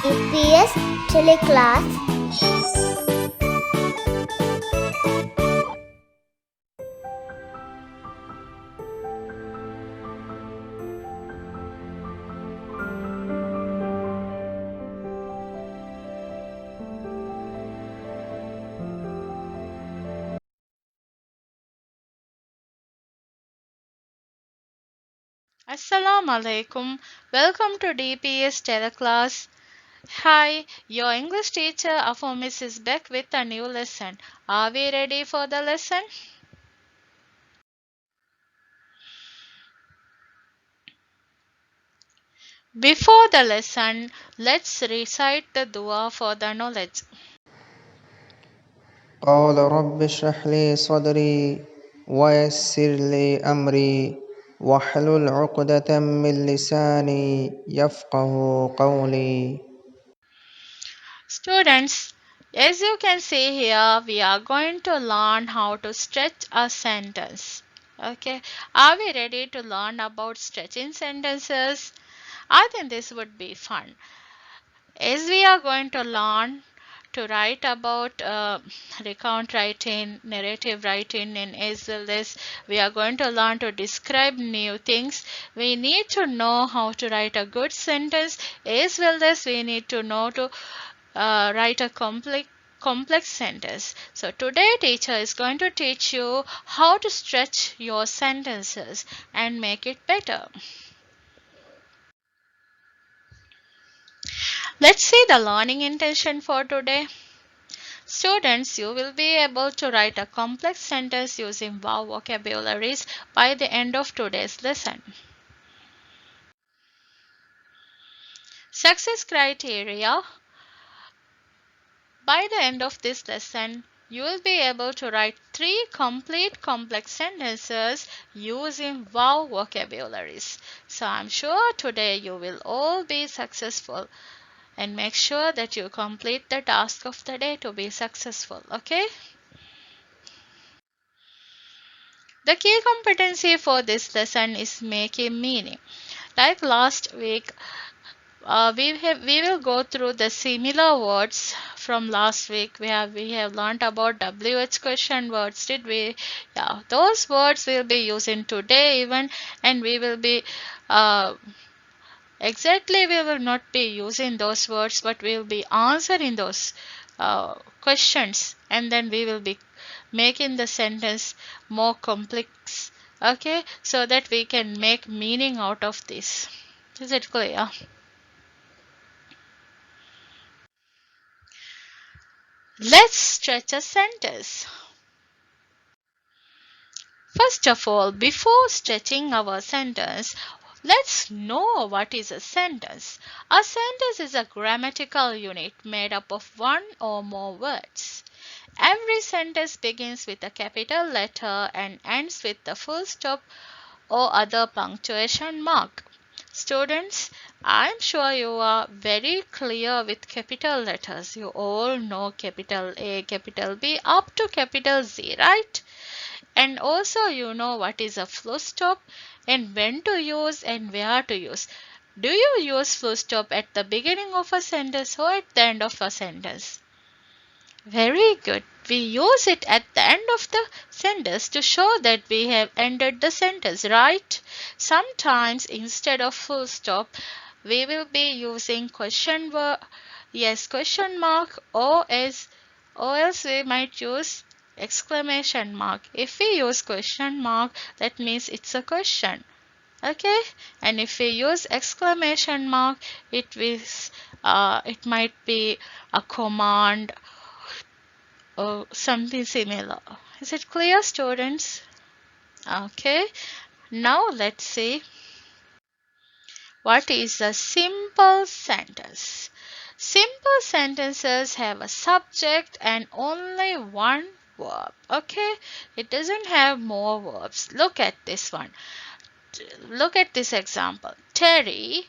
DPS TeleClass. Assalamu alaikum. Welcome to DPS TeleClass. Hi, your English teacher Afomis is back with a new lesson. Are we ready for the lesson? Before the lesson, let's recite the dua for the knowledge. قال رب اشرح لي صدري ويسر لي أمري واحلل عقدة من لساني يفقه قولي. Students, as you can see here, we are going to learn how to stretch a sentence. Okay, are we ready to learn about stretching sentences? I think this would be fun. As we are going to learn to write about recount writing, narrative writing, and as well as we are going to learn to describe new things, we need to know how to write a good sentence as well as we need to know to write a complex sentence. So today teacher is going to teach you how to stretch your sentences and make it better. Let's see the learning intention for today. Students, you will be able to write a complex sentence using wow vocabularies by the end of today's lesson. Success criteria. By the end of this lesson, you will be able to write 3 complete complex sentences using wow vocabularies. So I'm sure today you will all be successful and make sure that you complete the task of the day to be successful. Okay? The key competency for this lesson is making meaning. Like last week, we will go through the similar words from last week. We have learned about WH question words. Did we? Yeah, those words we'll be using today even, and we will be uh, exactly we will not be using those words, but we will be answering those questions, and then we will be making the sentence more complex. Okay, so that we can make meaning out of this. Is it clear? Let's stretch a sentence. First of all, before stretching our sentence, let's know what is a sentence. A sentence is a grammatical unit made up of one or more words. Every sentence begins with a capital letter and ends with a full stop or other punctuation mark. Students, I'm sure you are very clear with capital letters. You all know capital A, capital B, up to capital Z, right? And also you know what is a full stop and when to use and where to use. Do you use full stop at the beginning of a sentence or at the end of a sentence? Very good. We use it at the end of the sentence to show that we have ended the sentence, right? Sometimes instead of full stop, we will be using question mark or else we might use exclamation mark. If we use question mark, that means it's a question. Okay, and if we use exclamation mark, it might be a command or something similar. Is it clear, students? Okay, now let's see what is a simple sentence. Simple sentences have a subject and only one verb. Okay, it doesn't have more verbs. Look at this one. Look at this example. Terry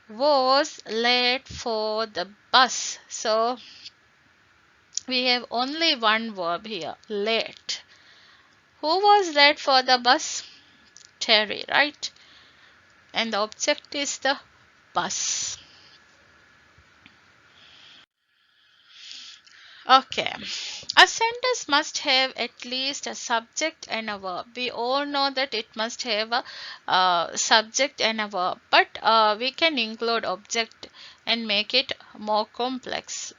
was late for the bus. So we have only one verb here, late. Who was late for the bus? Terry, right? And the object is the bus. Okay. A sentence must have at least a subject and a verb. We all know that it must have a subject and a verb, but we can include object and make it more complex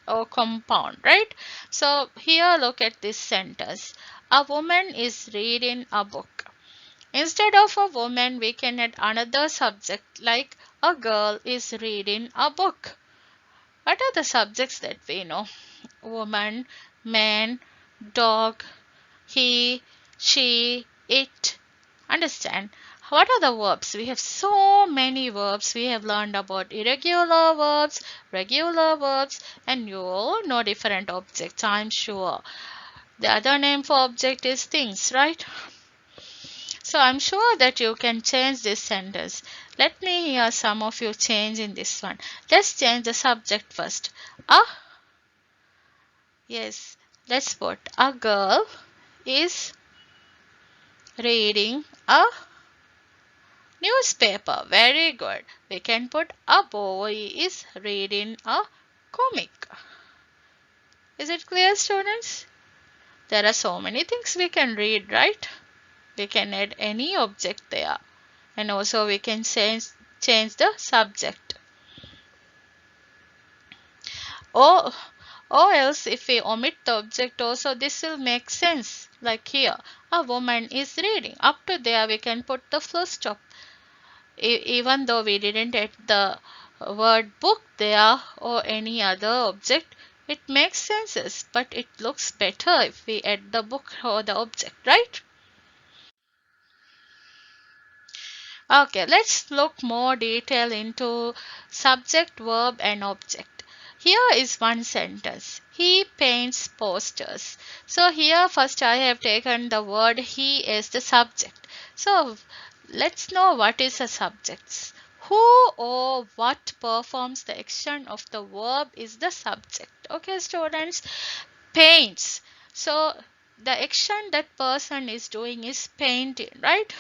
or compound, right? So here look at this sentence. A woman is reading a book. Instead of a woman, we can add another subject like a girl is reading a book. What are the subjects that we know? Woman, man, dog, he, she, it. Understand? What are the verbs? We have so many verbs. We have learned about irregular verbs, regular verbs, and you all know different objects, I'm sure. The other name for object is things, right? So I'm sure that you can change this sentence. Let me hear some of you change in this one. Let's change the subject first. Ah, yes. Let's put a girl is reading a newspaper. Very good. We can put a boy is reading a comic. Is it clear, students? There are so many things we can read, right? We can add any object there. And also we can change the subject. Or, or else if we omit the object also, this will make sense. Like here, a woman is reading. Up to there we can put the full stop. Even though we didn't add the word book there or any other object, it makes senses, but it looks better if we add the book or the object, right? Okay, let's look more detail into subject, verb and object. Here is one sentence. He paints posters. So here first I have taken the word he as the subject. So let's know what is a subject. Who or what performs the action of the verb is the subject. Okay, students. Paints. So the action that person is doing is painting, right?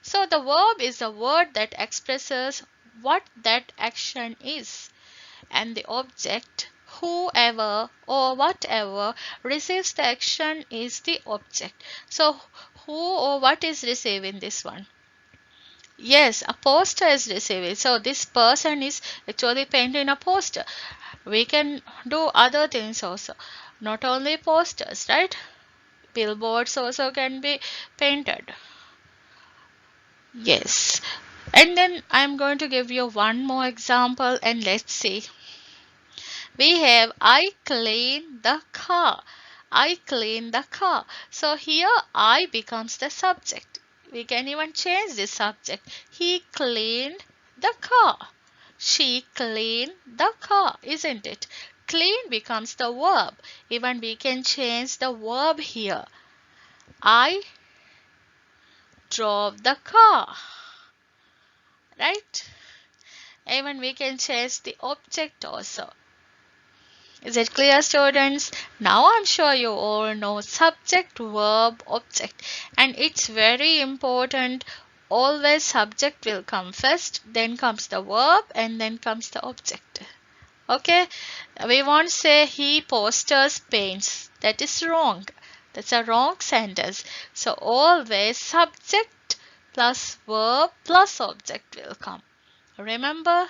So the verb is a word that expresses what that action is, and the object, whoever or whatever receives the action is the object. So who or what is receiving this one? Yes, a poster is receiving. So this person is actually painting a poster. We can do other things also, not only posters, right? Billboards also can be painted. Yes. And then I'm going to give you one more example and let's see. We have I clean the car. I clean the car. So here I becomes the subject. We can even change the subject. He cleaned the car. She cleaned the car, isn't it? Clean becomes the verb. Even we can change the verb here. I drove the car. Right? Even we can change the object also. Is it clear, students? Now I'm sure you all know subject, verb, object, and it's very important. Always subject will come first, then comes the verb, and then comes the object. Okay, we won't say he posters paints. That is wrong. That's a wrong sentence. So always subject plus verb plus object will come. Remember?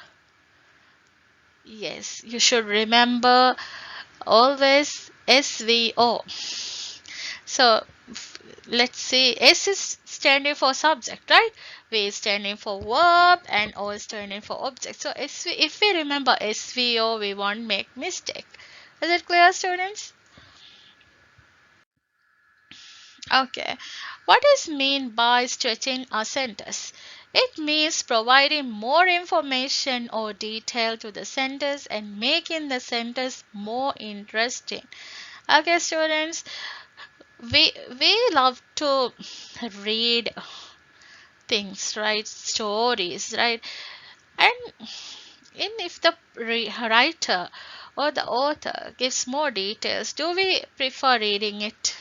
Yes, you should remember always SVO. So let's see, S is standing for subject, right? V is standing for verb and O is standing for object. So if we remember SVO, we won't make mistake. Is it clear, students? Okay. What is mean by stretching a sentence? It means providing more information or detail to the sentence and making the sentence more interesting. Okay, students, we love to read things, right? Stories, right? And if the writer or the author gives more details, do we prefer reading it?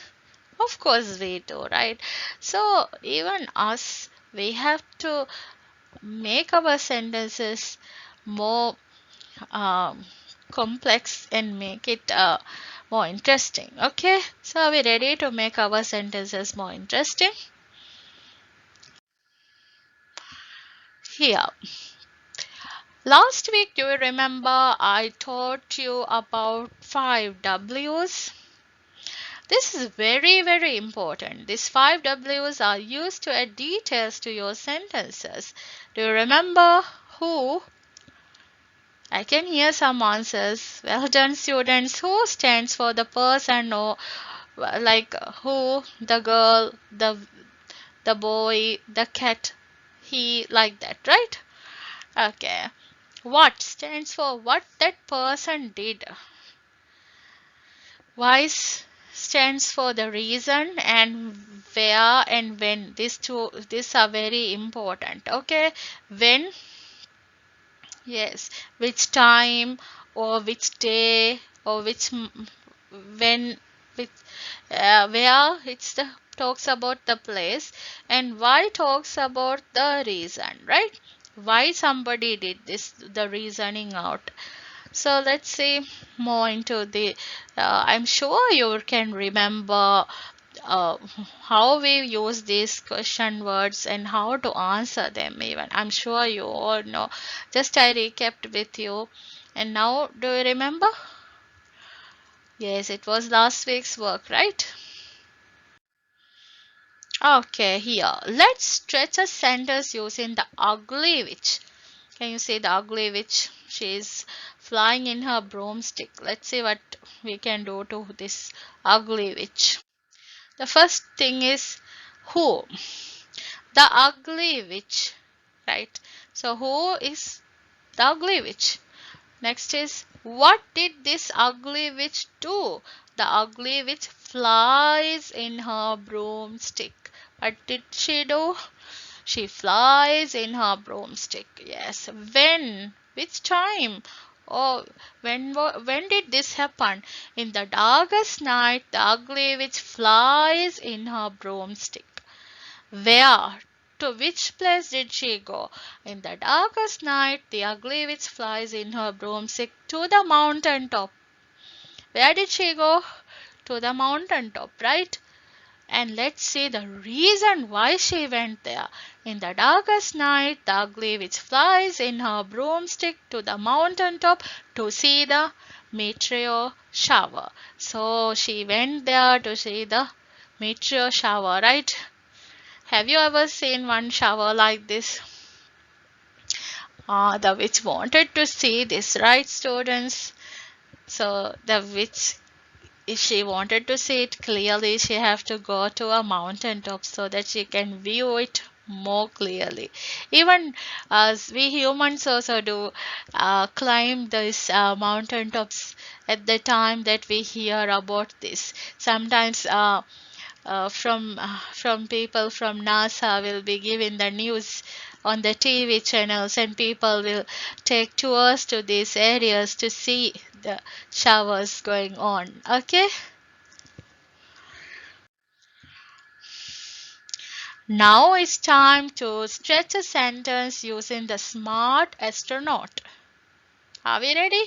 Of course we do, right? So even us, we have to make our sentences more um, complex and make it more interesting. Okay, so are we ready to make our sentences more interesting? Here, last week, do you remember I taught you about 5 W's? This is very, very important. These 5 W's are used to add details to your sentences. Do you remember who? I can hear some answers. Well done, students. Who stands for the person or like who, the girl, the boy, the cat, he, like that, right? Okay. What stands for what that person did. Why stands for the reason, and where and when. These are very important. Okay. When, yes, which time or which day or when, which where it's the talks about the place, and why talks about the reason, right? Why somebody did this, the reasoning out. So let's see more into the. I'm sure you can remember uh, how we use these question words and how to answer them. Even I'm sure you all know. Just I recapped with you, and now do you remember? Yes, it was last week's work, right? Okay, here. Let's stretch a sentence using the ugly witch. Can you say the ugly witch? She's flying in her broomstick. Let's see what we can do to this ugly witch. The first thing is who? The ugly witch, right? So, who is the ugly witch? Next is what did this ugly witch do? The ugly witch flies in her broomstick. What did she do? She flies in her broomstick. Yes. When? Which time? Oh, when did this happen? In the darkest night, the ugly witch flies in her broomstick. Where? To which place did she go? In the darkest night, the ugly witch flies in her broomstick to the mountain top. Where did she go? To the mountain top, right? And let's see the reason why she went there. In the darkest night, the ugly witch flies in her broomstick to the mountain top to see the meteor shower. So she went there to see the meteor shower, right? Have you ever seen one shower like this? The witch wanted to see this, right, students? So the witch, if she wanted to see it clearly, she have to go to a mountain top so that she can view it more clearly. Even as we humans also do climb these mountain tops at the time that we hear about this. Sometimes from people from NASA will be giving the news on the TV channels, and people will take tours to these areas to see the showers going on. Okay, now it's time to stretch a sentence using the smart astronaut. Are we ready?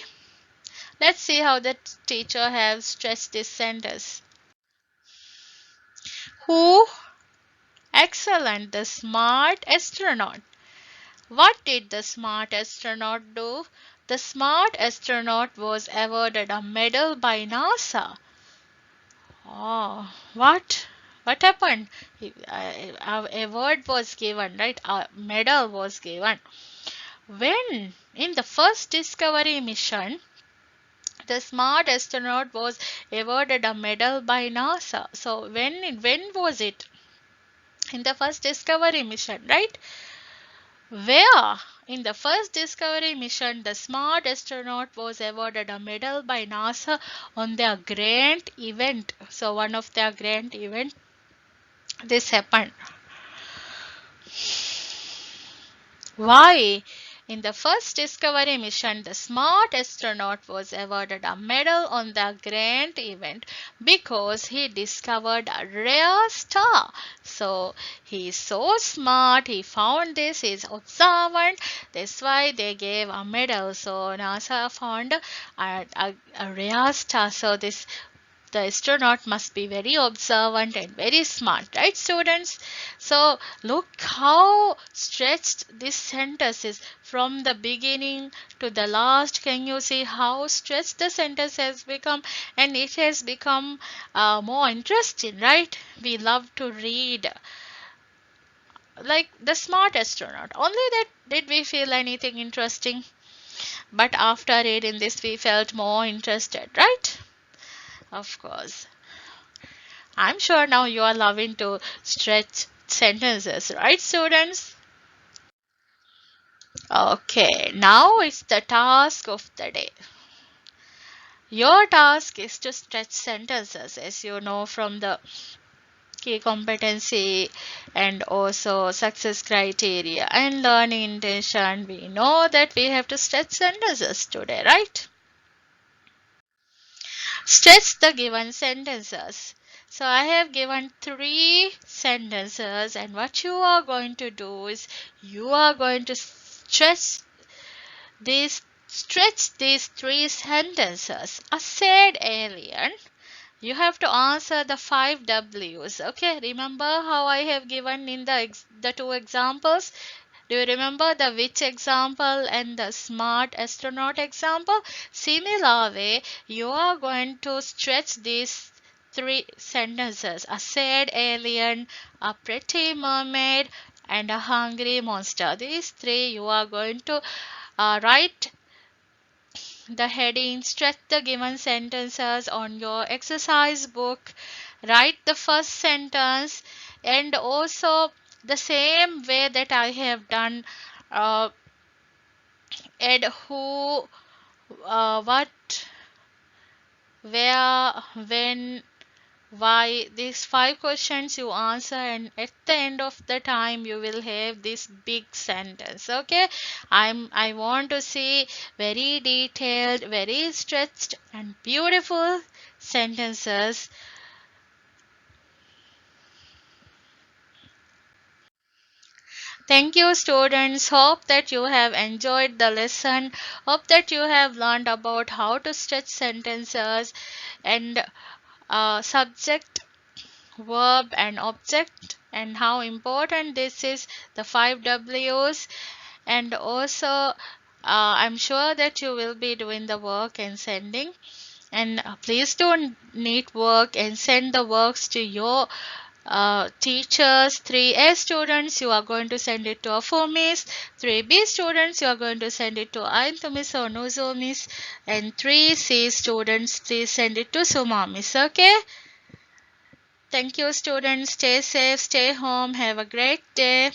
Let's see how the teacher has stretched this sentence. Who? Excellent, the smart astronaut. What did the smart astronaut do? The smart astronaut was awarded a medal by NASA. Oh, what? What happened? A award was given, right? A medal was given. When? In the first discovery mission, the smart astronaut was awarded a medal by NASA. So when was it? In the first discovery mission, right? Where? In the first discovery mission, the smart astronaut was awarded a medal by NASA on their grand event. So, one of their grand event, this happened. Why? In the first discovery mission, the smart astronaut was awarded a medal on the grand event because he discovered a rare star. So he is so smart, he found this, he is observant. That's why they gave a medal. So NASA found a rare star. So the astronaut must be very observant and very smart, right, students? So look how stretched this sentence is from the beginning to the last. Can you see how stretched the sentence has become? And it has become more interesting, right? We love to read like the smart astronaut. Only that did we feel anything interesting, but after reading this we felt more interested, right? Of course. I'm sure now you are loving to stretch sentences, right, students? Okay, now it's the task of the day. Your task is to stretch sentences, as you know from the key competency and also success criteria and learning intention. We know that we have to stretch sentences today, right? Stretch the given sentences. So I have given three sentences, and what you are going to do is you are going to stretch these three sentences. A sad alien. You have to answer the 5 W's. Okay, remember how I have given in the two examples? Do you remember the witch example and the smart astronaut example? Similar way, you are going to stretch these three sentences. A sad alien, a pretty mermaid, and a hungry monster. These three you are going to write the heading, stretch the given sentences on your exercise book, write the first sentence, and also the same way that I have done uh, add who, what, where, when, why. These five questions you answer, and at the end of the time you will have this big sentence. Okay, I want to see very detailed, very stretched and beautiful sentences. Thank you, students. Hope that you have enjoyed the lesson. Hope that you have learned about how to stretch sentences and subject, verb, and object, and how important this is, the 5 W's. And also, I'm sure that you will be doing the work and sending. And please don't need work and send the works to your teachers. 3A students, you are going to send it to Afu Miss. 3B students, you are going to send it to Aintu Miss or Nuzo Miss. And 3C students, please send it to Suma Miss. Okay? Thank you, students. Stay safe, stay home. Have a great day.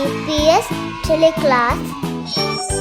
DPS TeleClass